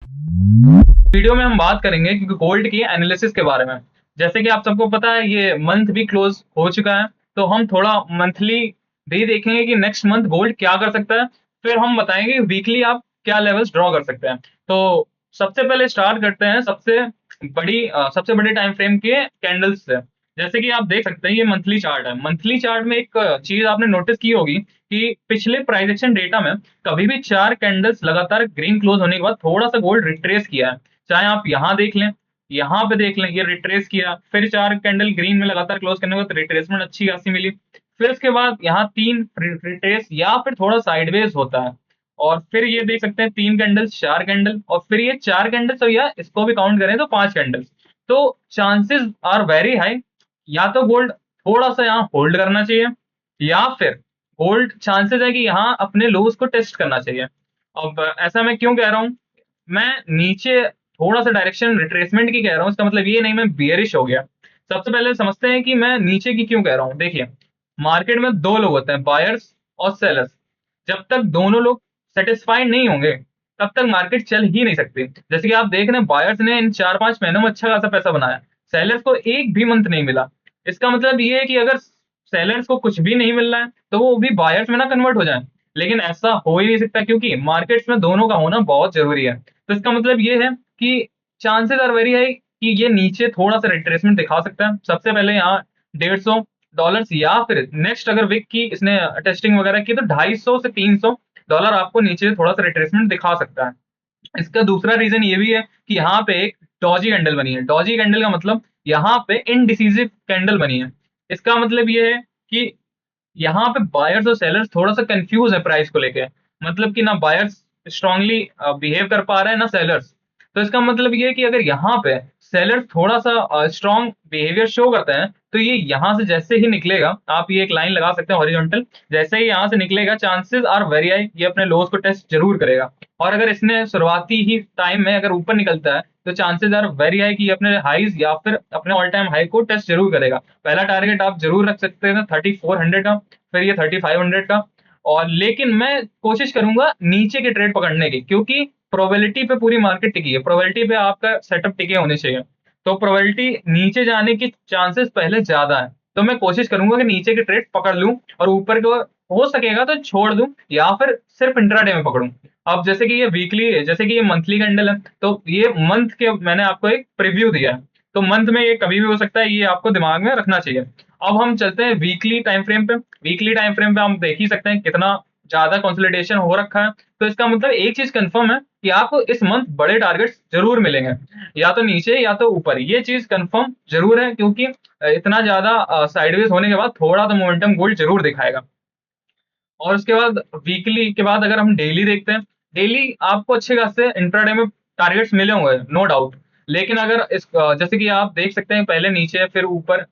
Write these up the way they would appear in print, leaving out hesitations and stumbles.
Video में हम बात करेंगे कि गोल्ड की एनालिसिस के बारे में। जैसे कि आप सबको पता है ये मंथ भी क्लोज हो चुका है, तो हम थोड़ा मंथली भी देखेंगे कि नेक्स्ट मंथ गोल्ड क्या कर सकता है। फिर हम बताएंगे वीकली आप क्या लेवल्स ड्रॉ कर सकते हैं। तो सबसे पहले स्टार्ट करते हैं सबसे बड़े टाइम फ्रेम के कैंडल्स से। जैसे कि आप देख सकते हैं ये मंथली चार्ट है। मंथली चार्ट में एक चीज आपने नोटिस की होगी कि पिछले प्राइस एक्शन डेटा में कभी भी 4 कैंडल्स लगातार ग्रीन क्लोज होने के बाद थोड़ा सा गोल्ड रिट्रेस किया है। चाहे आप यहाँ देख लें, यहाँ पे देख लें, ये रिट्रेस किया, फिर 4 कैंडल ग्रीन में लगातार क्लोज करने के बाद रिट्रेसमेंट अच्छी खासी मिली। फिर उसके बाद यहाँ 3 रिट्रेस या फिर थोड़ा साइडवेज होता है, और फिर ये देख सकते हैं 3 कैंडल्स, 4 कैंडल, और फिर ये 4 कैंडल्स, और या इसको भी काउंट करें तो 5 कैंडल्स। तो चांसेस आर वेरी हाई, या तो गोल्ड थोड़ा सा यहाँ होल्ड करना चाहिए, या फिर गोल्ड चांसेस है कि यहाँ अपने लोज को टेस्ट करना चाहिए। अब ऐसा मैं क्यों कह रहा हूँ, मैं नीचे थोड़ा सा डायरेक्शन रिट्रेसमेंट की कह रहा हूँ, इसका मतलब ये नहीं मैं बियरिश हो गया। सबसे पहले समझते हैं कि मैं नीचे की क्यों कह रहा हूँ। देखिए, मार्केट में दो लोग होते हैं, बायर्स और सेलर्स। जब तक दोनों लोग सेटिस्फाइड नहीं होंगे तब तक मार्केट चल ही नहीं सकती। जैसे कि आप देख रहे हैं बायर्स ने इन 4-5 महीनों में अच्छा खासा पैसा बनाया, सेलर्स को एक भी मंथ नहीं मिला। इसका मतलब ये है कि अगर सेलर्स को कुछ भी नहीं मिल रहा है तो वो भी बायर्स में ना कन्वर्ट हो जाए। लेकिन ऐसा हो ही नहीं सकता, क्योंकि मार्केट्स में दोनों का होना बहुत जरूरी है। तो इसका मतलब ये है कि चांसेस आर वेरी हाई कि ये नीचे थोड़ा सा रिट्रेसमेंट दिखा सकता है। सबसे पहले यहाँ $150, या फिर नेक्स्ट अगर विक की इसने टेस्टिंग वगैरह की तो 250 से 300 आपको नीचे थोड़ा सा रिट्रेसमेंट दिखा सकता है। इसका दूसरा रीजन ये भी है कि यहाँ पे एक डॉजी कैंडल बनी है। डॉजी कैंडल का मतलब यहाँ पे इनडिसिजिव कैंडल बनी है। इसका मतलब ये है कि यहाँ पे बायर्स और सेलर्स थोड़ा सा कंफ्यूज है प्राइस को लेके। मतलब कि ना बायर्स स्ट्रांगली बिहेव कर पा रहे हैं ना सेलर्स। तो इसका मतलब ये है कि अगर यहाँ पे सेलर्स थोड़ा सा स्ट्रांग बिहेवियर शो करते हैं तो ये यहाँ से जैसे ही निकलेगा, आप ये एक लाइन लगा सकते हैं हॉरिजॉन्टल, जैसे ही यहाँ से निकलेगा चांसेस आर वेरी हाई ये अपने लोज को टेस्ट जरूर करेगा। और अगर इसने शुरुआती ही टाइम में अगर ऊपर निकलता है तो चांसेस आर वेरी हाई कि ये अपने हाईज या फिर अपने ऑल टाइम हाई को टेस्ट जरूर करेगा। पहला टारगेट आप जरूर रख सकते हैं 3400 का, फिर ये 3500 का। और लेकिन मैं कोशिश करूंगा नीचे के ट्रेड पकड़ने की, क्योंकि प्रोबेबिलिटी पे पूरी मार्केट टिकी है, प्रोबेबिलिटी पे आपका सेटअप टिके होने चाहिए। तो प्रोबेबिलिटी नीचे जाने की चांसेस पहले ज्यादा है, तो मैं कोशिश करूंगा कि नीचे के ट्रेड पकड़ लूं और ऊपर को हो सकेगा तो छोड़ दूं, या फिर सिर्फ इंट्राडे में पकड़ूं। अब जैसे कि ये वीकली, जैसे कि ये मंथली कैंडल है, तो ये मंथ के मैंने आपको एक प्रीव्यू दिया है। तो मंथ में ये कभी भी हो सकता है, ये आपको दिमाग में रखना चाहिए। अब हम चलते हैं वीकली टाइम फ्रेम पे। वीकली टाइम फ्रेम पे हम देख ही सकते हैं कितना ज्यादा कंसोलिडेशन हो रखा है। तो इसका मतलब एक चीज कंफर्म है कि आपको इस मंथ बड़े टारगेट्स जरूर मिलेंगे, या तो नीचे या तो ऊपर। ये चीज कंफर्म जरूर है, क्योंकि इतना ज्यादा साइडवेज होने के बाद थोड़ा तो मोमेंटम गोल्ड जरूर दिखाएगा। और उसके बाद वीकली के बाद अगर हम डेली देखते हैं, डेली आपको अच्छे खासे इंट्राडे में टारगेट्स मिले होंगे, नो डाउट। लेकिन अगर जैसे कि आप देख सकते हैं पहले नीचे फिर ऊपर,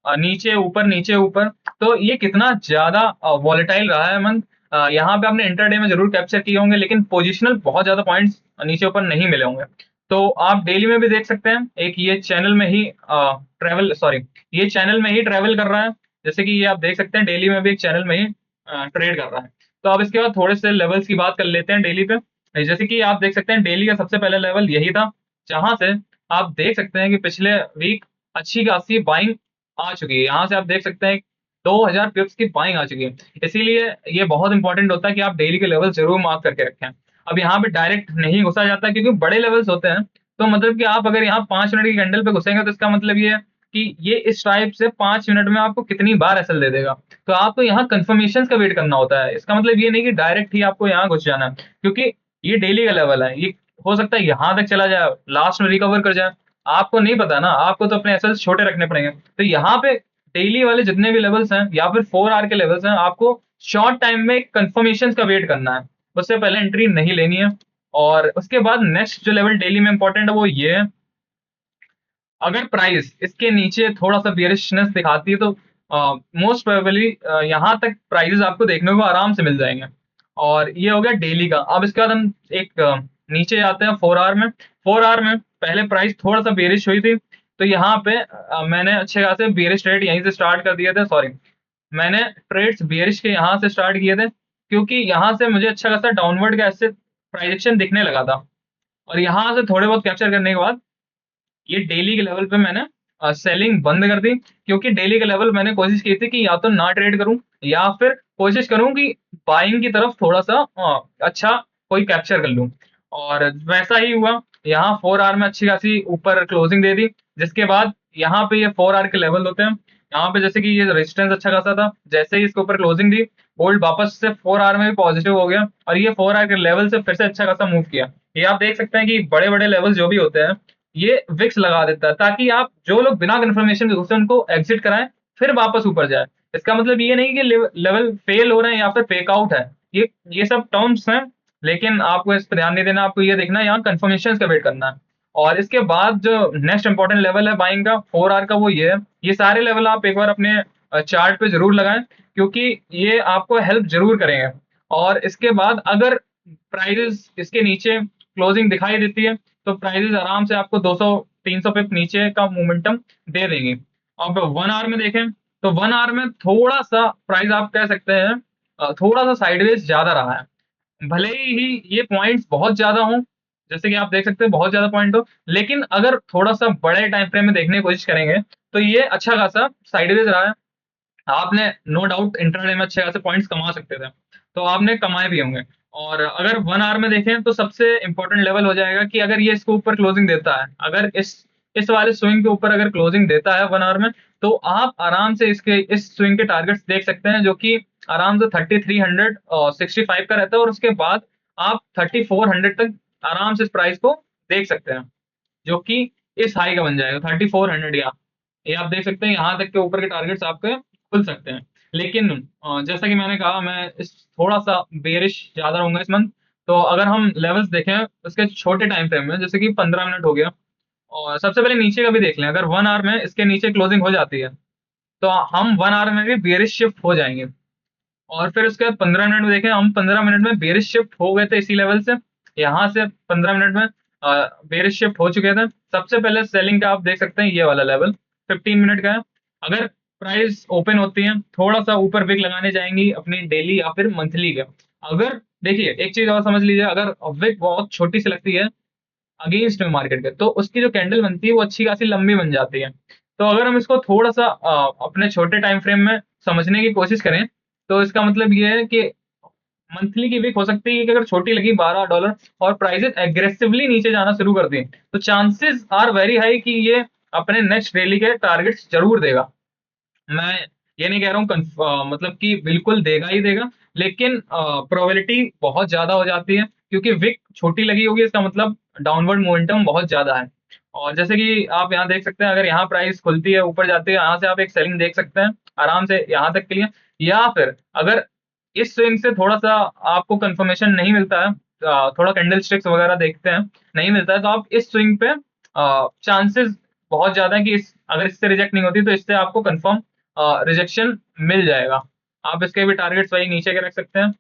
नीचे ऊपर नीचे ऊपर, तो ये कितना ज्यादा वॉलेटाइल रहा है मंथ। यहाँ पे आपने इंटरडे में जरूर कैप्चर किए होंगे, लेकिन पोजिशनल बहुत ज्यादा पॉइंट्स नीचे ऊपर नहीं मिले होंगे। तो आप डेली में भी देख सकते हैं, एक ये चैनल में ही ट्रेवल सॉरी ये चैनल में ही ट्रेवल कर रहा है। जैसे कि ये आप देख सकते हैं डेली में भी एक चैनल में ही ट्रेड कर रहा है। तो अब इसके बाद थोड़े से लेवल्स की बात कर लेते हैं डेली पे। जैसे कि आप देख सकते हैं डेली का सबसे पहला लेवल यही था, जहां से आप देख सकते हैं कि पिछले वीक अच्छी खासी बाइंग आ चुकी है। यहाँ से आप देख सकते हैं 2000 पिप्स की बाइंग आ चुकी है। इसीलिए ये बहुत इंपॉर्टेंट होता है कि आप डेली के लेवल जरूर मार्क करके रखें। अब यहाँ पे डायरेक्ट नहीं घुसा जाता, क्योंकि बड़े लेवल्स होते हैं। तो मतलब कि आप अगर यहाँ 5 मिनट की कैंडल पे घुसेंगे तो इसका मतलब ये है कि ये इस टाइप से 5 मिनट में आपको कितनी बार एसएल दे देगा। तो आपको यहाँ कंफर्मेशन का वेट करना होता है। इसका मतलब ये नहीं कि डायरेक्ट ही आपको यहाँ घुस जाना है, क्योंकि ये डेली का लेवल है। ये हो सकता है यहाँ तक चला जाए, लास्ट में रिकवर कर जाए, आपको नहीं पता ना। आपको तो अपने एसएल छोटे रखने पड़ेंगे। तो यहाँ पे डेली वाले जितने भी लेवल्स हैं या फिर 4 आवर के लेवल्स हैं, आपको शॉर्ट टाइम में कंफर्मेशन का वेट करना है, उससे पहले एंट्री नहीं लेनी है। और उसके बाद नेक्स्ट जो लेवल डेली में इंपॉर्टेंट है वो ये है, अगर प्राइस इसके नीचे थोड़ा सा बियरिशनेस दिखाती है तो मोस्ट प्रोबेबली यहाँ तक प्राइसेस आपको देखने को आराम से मिल जाएंगे। और ये हो गया डेली का। अब इसके बाद हम एक नीचे जाते हैं 4 आवर में। 4 आवर में पहले प्राइस थोड़ा सा बेरिश हुई थी, तो यहाँ पे मैंने अच्छे खासे बेरिश ट्रेड यहीं से स्टार्ट कर दिए थे। सॉरी, मैंने ट्रेड्स बेरिश के यहाँ से स्टार्ट किए थे, क्योंकि यहाँ से मुझे अच्छा खासा डाउनवर्ड का ऐसे प्राइजेक्शन दिखने लगा था। और यहाँ से थोड़े बहुत कैप्चर करने के बाद ये डेली के लेवल पे मैंने सेलिंग बंद कर दी, क्योंकि डेली के लेवल मैंने कोशिश की थी कि या तो ना ट्रेड करूं या फिर कोशिश करूं कि बाइंग की तरफ थोड़ा सा अच्छा कोई कैप्चर कर लूं। और वैसा ही हुआ, यहाँ 4 आवर में अच्छी खासी ऊपर क्लोजिंग दे दी, जिसके बाद यहाँ पे ये 4 आवर के लेवल होते हैं, यहाँ पे जैसे कि ये रेजिस्टेंस अच्छा खासा था, जैसे ही इसके ऊपर क्लोजिंग दी गोल्ड वापस से 4 आवर में भी पॉजिटिव हो गया, और ये 4 आवर के लेवल से फिर से अच्छा खासा मूव किया। ये आप देख सकते हैं कि बड़े बड़े लेवल जो भी होते हैं ये विक्स लगा देता है, ताकि आप जो लोग बिना कंफर्मेशन के घुसे उनको एग्जिट कराएं, फिर वापस ऊपर जाए। इसका मतलब ये नहीं कि लेवल फेल हो रहे हैं या फिर फेक आउट है, ये सब टर्म्स हैं, लेकिन आपको इस पर ध्यान नहीं देना, आपको ये देखना है यहाँ कंफर्मेशन का वेट करना है। और इसके बाद जो नेक्स्ट इंपॉर्टेंट लेवल है बाइंग का 4 आवर का, वो ये है, ये सारे लेवल आप एक बार अपने चार्ट पे जरूर लगाएं, क्योंकि ये आपको हेल्प जरूर करेंगे। और इसके बाद अगर प्राइजेस इसके नीचे क्लोजिंग दिखाई देती है तो प्राइजेस आराम से आपको 200-300 पिप नीचे का मोमेंटम दे देंगे। अब 1 आवर में देखें तो 1 आवर में थोड़ा सा प्राइस आप कह सकते हैं थोड़ा सा साइडवेज ज्यादा रहा है, भले ही ये पॉइंट्स बहुत ज्यादा हों, जैसे कि आप देख सकते हैं बहुत ज्यादा पॉइंट हो, लेकिन अगर थोड़ा सा बड़े टाइम फ्रेम में देखने की कोशिश करेंगे तो ये अच्छा खासा साइडवेज रहा है। आपने नो डाउट इंट्राडे में अच्छे खासे पॉइंट्स कमा सकते थे, तो आपने कमाए भी होंगे। और अगर 1 आवर में देखें तो सबसे इंपॉर्टेंट लेवल हो जाएगा कि अगर ये इसके ऊपर क्लोजिंग देता है, अगर इस वाले स्विंग के ऊपर अगर क्लोजिंग देता है 1 आवर में, तो आप आराम से इसके इस स्विंग के टारगेट्स देख सकते हैं, जो कि आराम से 3365 का रहता है, और उसके बाद आप 3400 तक आराम से इस प्राइस को देख सकते हैं, जो कि इस हाई का बन जाएगा 3400। या ये आप देख सकते हैं यहाँ तक के ऊपर के टारगेट्स आपके खुल सकते हैं। लेकिन जैसा कि मैंने कहा, मैं इस थोड़ा सा बेरिश ज्यादा रहूंगा इस मंथ। तो अगर हम लेवल्स देखें उसके छोटे टाइम फ्रेम में, जैसे कि 15 मिनट हो गया, और सबसे पहले नीचे का भी देख लें, अगर 1 आवर में इसके नीचे क्लोजिंग हो जाती है तो हम 1 आवर में भी बेरिश शिफ्ट हो जाएंगे। और फिर उसके बाद 15 मिनट में देखें, हम 15 मिनट में बेरिश शिफ्ट हो गए थे इसी लेवल से, यहाँ से 15 मिनट में बेरिश शिफ्ट हो चुके थे। सबसे पहले सेलिंग का आप देख सकते हैं ये वाला लेवल 15 मिनट का है। अगर प्राइस ओपन होती है थोड़ा सा ऊपर विक लगाने जाएंगी अपनी डेली या फिर मंथली का, अगर देखिए एक चीज और समझ लीजिए, अगर विक बहुत छोटी सी लगती है अगेंस्ट में मार्केट के, तो उसकी जो कैंडल बनती है वो अच्छी खासी लंबी बन जाती है। तो अगर हम इसको थोड़ा सा अपने छोटे टाइम फ्रेम में समझने की कोशिश करें, तो इसका मतलब ये है कि मंथली की वीक हो सकती है कि अगर छोटी लगी $12 और प्राइसेस एग्रेसिवली नीचे जाना शुरू कर दी, तो चांसेस आर वेरी हाई कि ये अपने नेक्स्ट रैली के टारगेट्स जरूर देगा। मैं ये नहीं कह रहा हूँ मतलब कि बिल्कुल देगा ही देगा, लेकिन प्रोबेबिलिटी बहुत ज्यादा हो जाती है, क्योंकि विक छोटी लगी होगी, इसका मतलब डाउनवर्ड मोमेंटम बहुत ज्यादा है। और जैसे कि आप यहाँ देख सकते हैं, अगर यहाँ प्राइस खुलती है ऊपर जाती है, यहाँ से आप एक सेलिंग देख सकते हैं आराम से यहाँ तक के लिए। या फिर अगर इस स्विंग से थोड़ा सा आपको कंफर्मेशन नहीं मिलता है, थोड़ा कैंडल स्टिक्स वगैरह देखते हैं नहीं मिलता है, तो आप इस स्विंग पे चांसेस बहुत ज्यादा है कि अगर इससे रिजेक्ट नहीं होती तो इससे आपको कंफर्म रिजेक्शन मिल जाएगा। आप इसके भी टारगेट्स वही नीचे के रख सकते हैं।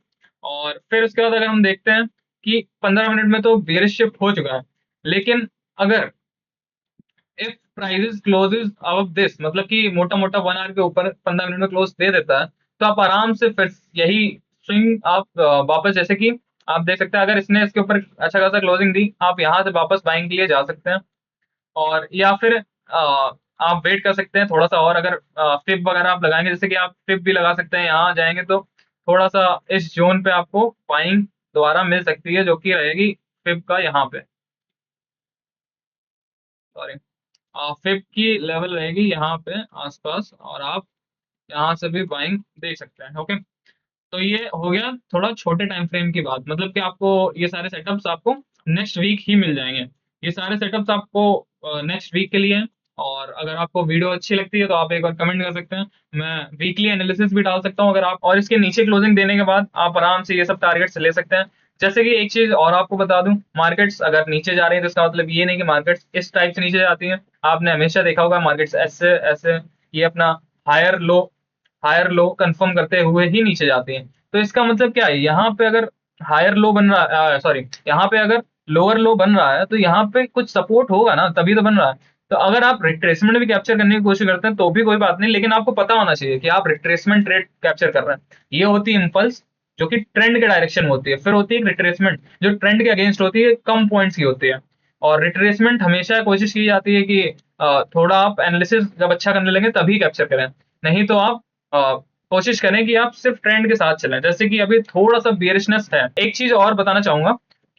और फिर उसके बाद अगर हम देखते हैं कि 15 मिनट में तो बेरिश शिफ्ट हो चुका है, लेकिन अगर if prices closes above this, मतलब कि मोटा मोटा 1 आवर के ऊपर 15 मिनट में क्लोज दे देता है, तो आप आराम से फिर यही स्विंग आप वापस, जैसे कि आप देख सकते हैं अगर इसने इसके ऊपर अच्छा खासा क्लोजिंग दी, आप यहाँ से वापस बाइंग के लिए जा सकते हैं। और या फिर आप वेट कर सकते हैं थोड़ा सा, और अगर फिब वगैरह आप लगाएंगे, जैसे कि आप फिब भी लगा सकते हैं, यहाँ जाएंगे तो थोड़ा सा इस जोन पे आपको बाइंग दोबारा मिल सकती है, जो कि रहेगी फिब का यहाँ पे, सॉरी फिब की लेवल रहेगी यहाँ पे आसपास, और आप यहाँ से भी बाइंग देख सकते हैं। ओके, तो ये हो गया थोड़ा छोटे टाइम फ्रेम की बात, मतलब कि आपको ये सारे सेटअप्स आपको नेक्स्ट वीक ही मिल जाएंगे। ये सारे सेटअप्स आपको नेक्स्ट वीक के लिए हैं। और अगर आपको वीडियो अच्छी लगती है तो आप एक बार कमेंट कर सकते हैं, मैं वीकली एनालिसिस भी डाल सकता हूँ अगर आप, और इसके नीचे क्लोजिंग देने के बाद आप आराम से ये सब टारगेट्स ले सकते हैं। जैसे कि एक चीज और आपको बता दूं, मार्केट्स अगर नीचे जा रही है तो इसका मतलब ये नहीं कि मार्केट्स इस टाइप से नीचे जाती हैं। आपने हमेशा देखा होगा मार्केट्स ऐसे ऐसे ये अपना हायर लो कंफर्म करते हुए ही नीचे जाती हैं। तो इसका मतलब क्या है, यहाँ पे अगर हायर लो बन रहा है, सॉरी यहाँ पे अगर लोअर लो बन रहा है तो यहाँ पे कुछ सपोर्ट होगा ना, तभी तो बन रहा है। तो अगर आप रिट्रेसमेंट भी कैप्चर करने की कोशिश करते हैं तो भी कोई बात नहीं, लेकिन आपको पता होना चाहिए कि आप रिट्रेसमेंट ट्रेड कैप्चर कर रहे हैं। ये होती है इम्पल्स, जो कि ट्रेंड के डायरेक्शन में होती है। फिर होती है एक रिट्रेसमेंट, जो ट्रेंड के अगेंस्ट होती है, कम पॉइंट्स की होती है। और रिट्रेसमेंट हमेशा कोशिश की जाती है कि थोड़ा आप एनालिसिस जब अच्छा करने लगे तभी कैप्चर करें, नहीं तो आप कोशिश करें कि आप सिर्फ ट्रेंड के साथ चलें। जैसे कि अभी थोड़ा सा बेरिशनेस है। एक चीज और बताना चाहूंगा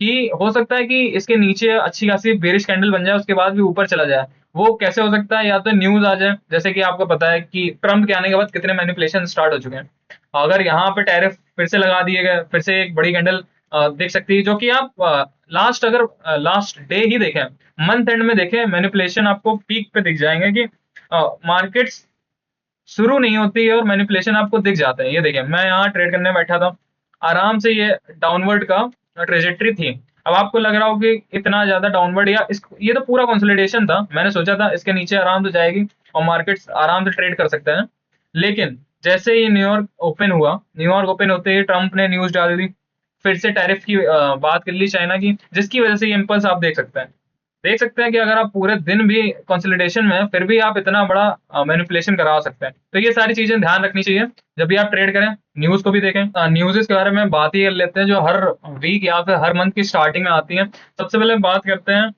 कि हो सकता है कि इसके नीचे अच्छी खासी बेरिश कैंडल बन जाए, उसके बाद भी ऊपर चला जाए। वो कैसे हो सकता है? या तो न्यूज आ जाए, जैसे कि आपको पता है कि ट्रम्प के आने के बाद कितने मैनिपुलेशन स्टार्ट हो चुके हैं। अगर यहाँ पे टैरिफ फिर से लगा दिए गए, फिर से एक बड़ी कैंडल देख सकती है, जो कि आप अगर लास्ट डे ही देखें, मंथ एंड में देखें, मैनिपुलेशन आपको पीक पे दिख जाएंगे कि मार्केट्स शुरू नहीं होती है और मैनिपुलेशन आपको दिख जाते हैं। ये देखिए, मैं यहाँ ट्रेड करने बैठा था, आराम से ये डाउनवर्ड का ट्रेजेक्ट्री थी। अब आपको लग रहा हो कि इतना ज्यादा डाउनवर्ड, या ये तो पूरा कंसोलिडेशन था, मैंने सोचा था इसके नीचे आराम से जाएगी और मार्केट्स आराम से ट्रेड कर सकते हैं। लेकिन जैसे ही न्यूयॉर्क ओपन होते ही ट्रंप ने न्यूज डाल दी, फिर से टैरिफ की बात कर ली चाइना की, जिसकी वजह से ये इम्पल्स आप देख सकते हैं कि अगर आप पूरे दिन भी कंसोलिडेशन में हैं, फिर भी आप इतना बड़ा मैनिपुलेशन करा सकते हैं। तो ये सारी चीजें ध्यान रखनी चाहिए जब भी आप ट्रेड करें। न्यूज को भी देखें। न्यूज़ के बारे में बात ही कर लेते हैं, जो हर वीक या फिर हर मंथ की स्टार्टिंग में आती है। सबसे पहले बात करते हैं,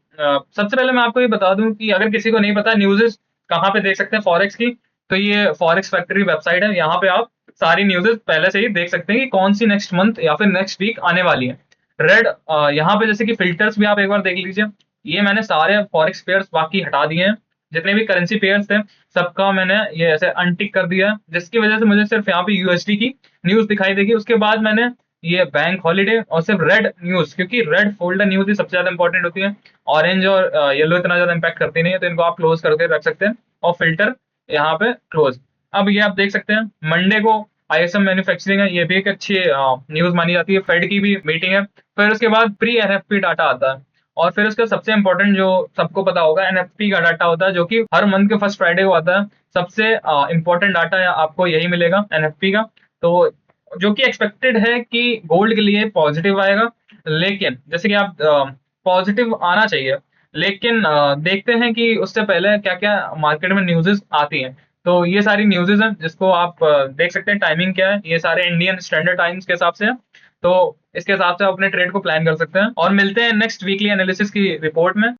सबसे पहले मैं आपको ये बता दूं कि अगर किसी को नहीं पता न्यूज़ कहाँ पे देख सकते हैं फॉरेक्स की, तो ये फॉरेक्स फैक्ट्री वेबसाइट है। यहाँ पे आप सारी न्यूज़ पहले से ही देख सकते हैं कि कौन सी नेक्स्ट मंथ या फिर नेक्स्ट वीक आने वाली है। रेड, यहाँ पे जैसे कि फिल्टर्स भी आप एक बार देख लीजिए। ये मैंने सारे फॉरेक्स पेयर्स बाकी हटा दिए हैं, जितने भी करेंसी पेयर्स थे सबका मैंने ये ऐसे अनटिक कर दिया है, जिसकी वजह से मुझे सिर्फ यहाँ पे यूएसडी की न्यूज दिखाई देगी। उसके बाद मैंने ये बैंक हॉलीडे और सिर्फ रेड न्यूज, क्योंकि रेड फोल्डर न्यूज ही सबसे ज्यादा इंपॉर्टेंट होती है। ऑरेंज और येलो इतना ज्यादा इंपैक्ट करती नहीं है, तो इनको आप क्लोज करके रख सकते हैं और फिल्टर यहाँ पे क्लोज। अब ये आप देख सकते हैं मंडे को आईएसएम मैन्युफैक्चरिंग है, ये भी एक अच्छी न्यूज मानी जाती है। फेड की भी मीटिंग है। फिर उसके बाद प्री एनएफपी डाटा आता है, और फिर उसका सबसे इंपॉर्टेंट जो सबको पता होगा एनएफपी का डाटा होता है, जो कि हर मंथ के फर्स्ट फ्राइडे को आता है। सबसे इंपॉर्टेंट डाटा आपको यही मिलेगा एनएफपी का। तो जो कि एक्सपेक्टेड है कि गोल्ड के लिए पॉजिटिव आएगा, लेकिन जैसे कि आप पॉजिटिव आना चाहिए, लेकिन देखते हैं कि उससे पहले क्या क्या मार्केट में न्यूज़ेस आती हैं। तो ये सारी न्यूज़ेस हैं जिसको आप देख सकते हैं। टाइमिंग क्या है, ये सारे इंडियन स्टैंडर्ड टाइम्स के हिसाब से है। तो इसके हिसाब से आप अपने ट्रेड को प्लान कर सकते हैं, और मिलते हैं नेक्स्ट वीकली एनालिसिस की रिपोर्ट में।